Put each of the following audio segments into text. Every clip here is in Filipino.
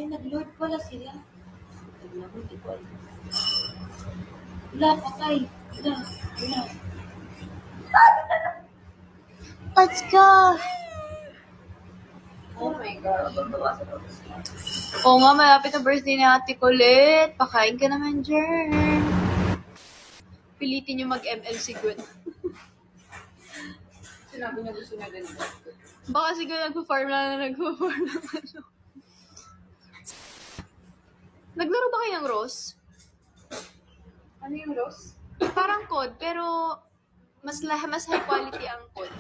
Ay, nag-load pala sila. Nag-load, di ko alam. Wala, patay. Wala. Let's go! Oh my God. Oo nga, malapit na birthday ni Ate Colette. Pakain ka naman, Jern. Pilitin niyo mag-ML si Gwen. Sinabi niya gusto niya ganito. Baka siguro nagpo-farm lang na nagpo-farm ng ano. Naglaro ba kayo ng Rose? Ano yung Rose? Parang COD, pero mas high quality ang COD.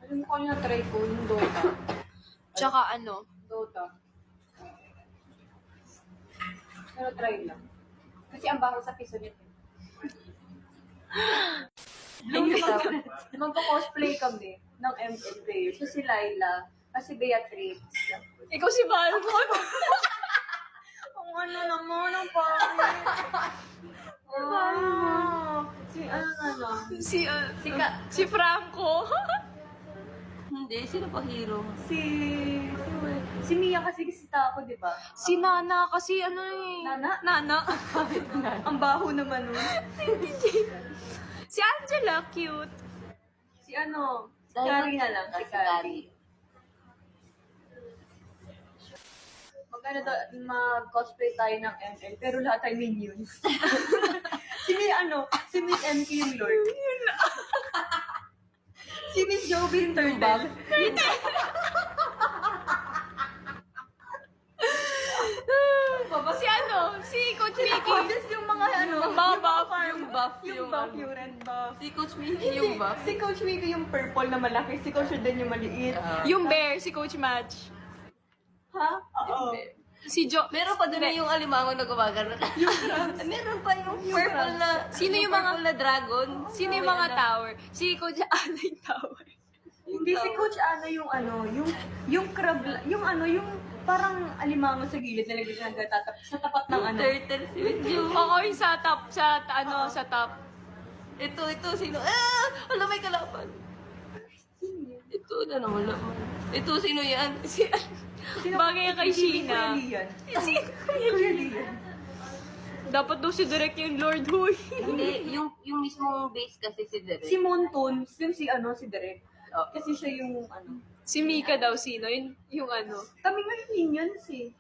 Alam mo kung yung try ko, yung Dota. Tsaka ano, Dota. Pero try lang. Kasi ang baho sa piso nito. Magpo-cosplay kami ng ML player. So si Laila, kasi Beatrice. ikaw si Balmon. Ang ano naman, ang pangit. Si ano? si Franco. Hindi, sino pa hero? Si Mia kasi kita ako, di ba? Si Nana kasi ano eh. Nana? Ang baho naman nun. Si Angela, cute. Si ano? Si Kari na lang. Si Kari. Mag-cosplay tayo ng ML, pero lahat tayo minions. Si Miss MK yung Lord. Si Miss Joby yung Turtle. Si ano? Si Coach Mickey. Tapos yung mga ano, Yung buff, yung red buff. Si Coach Mickey yung buff. Si Coach Mickey yung purple na malaki, si Coach Eden yung maliit. Yung bear, si Coach Match. Ha? Oo. Si Jo. Meron pa doon yung alimango na gumagano. Meron pa yung purple na... Sino yung mga- purple na dragon? Sino yung mga tower? Si Coach Ana yung tower. Hindi si Coach Ana yung ano, yung crab, yung ano, yung parang alimango sa gilid na lagi nagtatap sa tapat ng ano. Turtle si Medyo. Oo, yung sa top, sa top. Ito, sino? Wala, may kalaban. Ito na nawala. Ito, sino yan? Bagay kay Sheena. Si Kuya Lian. Dapat daw si Direk yung Lord Huy. Hindi, yung mismong base kasi si Derek. Si Monton, yung si Derek. Kasi siya yung ano. Si Mika daw, sino? Yung ano. Kami nga yung minions eh.